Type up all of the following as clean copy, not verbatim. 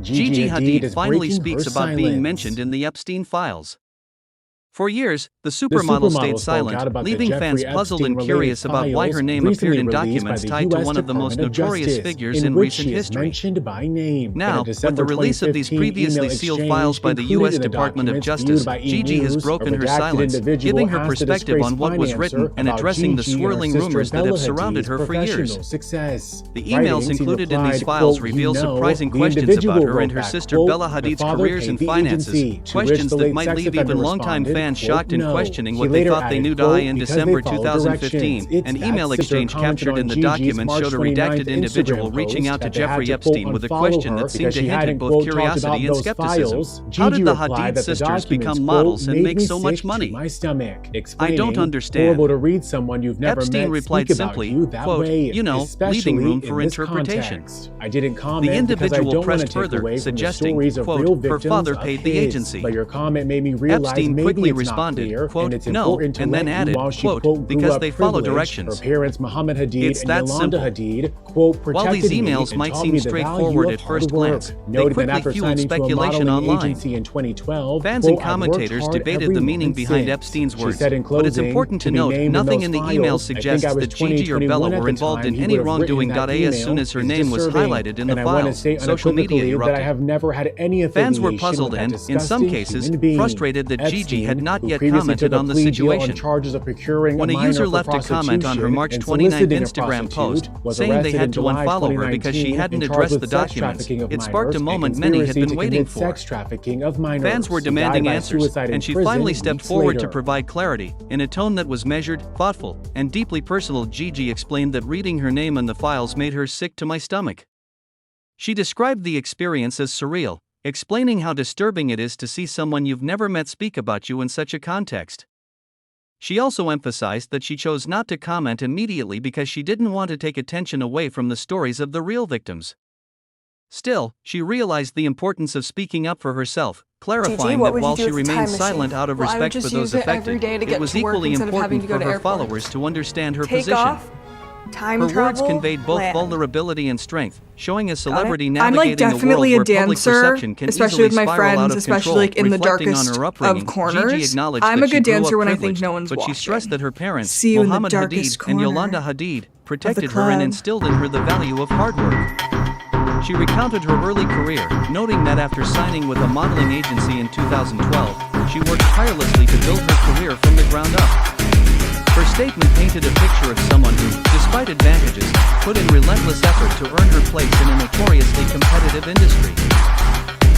Gigi Hadid finally speaks about being mentioned in the Epstein files. For years, the supermodel stayed silent, leaving fans puzzled and curious about why her name appeared in documents tied to one of the most notorious figures in recent history. Now, with the release of these previously sealed files by the U.S. Department of Justice, Gigi has broken her silence, giving her perspective on what was written and addressing the swirling rumors that have surrounded her for years. The emails included in these files reveal surprising questions about her and her sister Bella Hadid's careers and finances, questions that might leave even longtime fans shocked and questioning what they thought they knew. In December 2015, an email exchange captured in the documents showed a redacted individual reaching out to Jeffrey Epstein with a question that seemed to hint at both curiosity and skepticism. How did the Hadid sisters become models and make so much money? I don't understand. Epstein replied simply, quote, "You know, leaving room for interpretation." The individual pressed further, suggesting, quote, "Her father paid the agency." Epstein quickly responded, quote, "No," and then added, quote, "because they follow directions." It's that simple. While these emails might seem straightforward at first glance, they quickly fueled speculation online. Fans and commentators debated the meaning behind Epstein's words, but it's important to note, nothing in the emails suggests that Gigi or Bella were involved in any wrongdoing. As soon as her name was highlighted in the files, social media erupted. Fans were puzzled and, in some cases, frustrated that Gigi had not yet commented on the situation. When a user left a comment on her March 29 Instagram post, saying they had to unfollow her because she hadn't addressed the documents, it sparked a moment many had been waiting for. Fans were demanding answers, and she finally stepped forward to provide clarity. In a tone that was measured, thoughtful, and deeply personal, Gigi explained that reading her name on the files made her sick to my stomach. She described the experience as surreal, explaining how disturbing it is to see someone you've never met speak about you in such a context. She also emphasized that she chose not to comment immediately because she didn't want to take attention away from the stories of the real victims. Still, she realized the importance of speaking up for herself, clarifying that while she remained silent out of respect for those affected, it was equally important for her followers to understand her position. Her words conveyed both vulnerability and strength, showing a celebrity navigating a world where public perception can easily spiral out of control. Reflecting on her upbringing, Gigi acknowledged that she grew up privileged, but she stressed that her parents, Mohammed Hadid and Yolanda Hadid, protected her and instilled in her the value of hard work. She recounted her early career, noting that after signing with a modeling agency in 2012, she worked tirelessly to build her career from the ground up. Her statement painted a picture of someone who, despite advantages, put in relentless effort to earn her place in a notoriously competitive industry.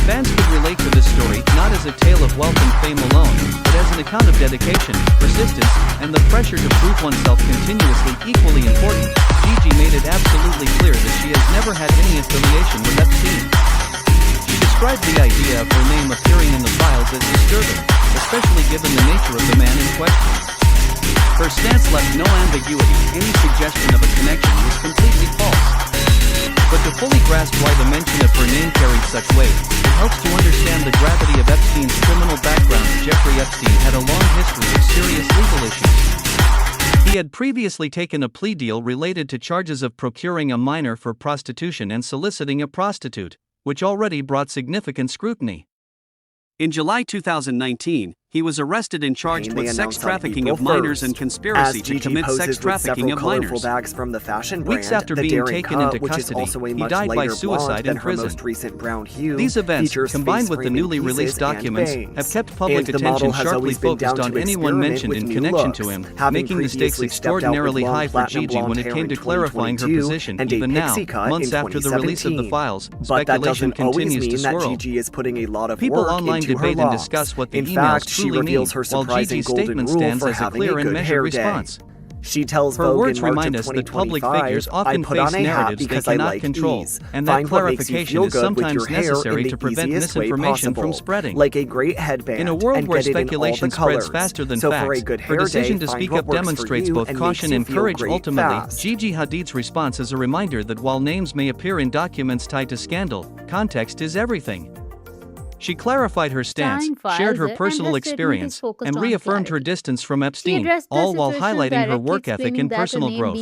Fans could relate to this story not as a tale of wealth and fame alone, but as an account of dedication, persistence, and the pressure to prove oneself continuously. Equally important, Gigi made it absolutely clear that she has never had any affiliation with Epstein. She described the idea of her name appearing in the files as disturbing, especially given the nature of the man in question. Her stance left no ambiguity. Any suggestion of a connection was completely false. But to fully grasp why the mention of her name carried such weight, it helps to understand the gravity of Epstein's criminal background. Jeffrey Epstein had a long history of serious legal issues. He had previously taken a plea deal related to charges of procuring a minor for prostitution and soliciting a prostitute, which already brought significant scrutiny. In July 2019, he was arrested and charged with sex trafficking of minors and conspiracy to commit sex trafficking of minors. Weeks after being taken into custody, he died by suicide in prison. These events, combined with the newly released documents, have kept public attention sharply focused on anyone mentioned in connection to him, making the stakes extraordinarily high for Gigi when it came to clarifying her position. Even now, months after the release of the files, speculation continues to swirl. People online debate and discuss what the emails truly mean, while Gigi's statement stands as a clear and measured response. Her words remind us that public figures often face narratives they cannot control, and that clarification is sometimes necessary to prevent misinformation from spreading. In a world where speculation spreads faster than facts, her decision to speak up demonstrates both caution and courage. Ultimately, Gigi Hadid's response is a reminder that while names may appear in documents tied to scandal, context is everything. She clarified her stance, shared her personal experience, and reaffirmed her distance from Epstein, all while highlighting her work ethic and personal growth.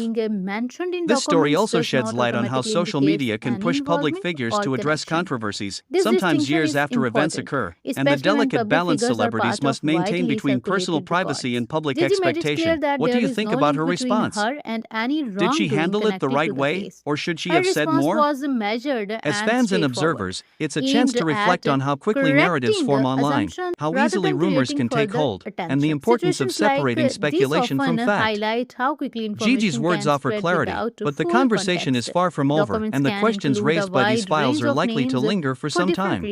This story also sheds light on how social media can push public figures to address controversies, sometimes years after events occur, and the delicate balance celebrities must maintain between personal privacy and public expectation. What do you think about her response? Did she handle it the right way, or should she have said more? As fans and observers, it's a chance to reflect on how quickly narratives form online, how easily rumors can take hold, and the importance of separating speculation from fact. Gigi's words offer clarity, but the conversation is far from over, and the questions raised by these files are likely to linger for some time.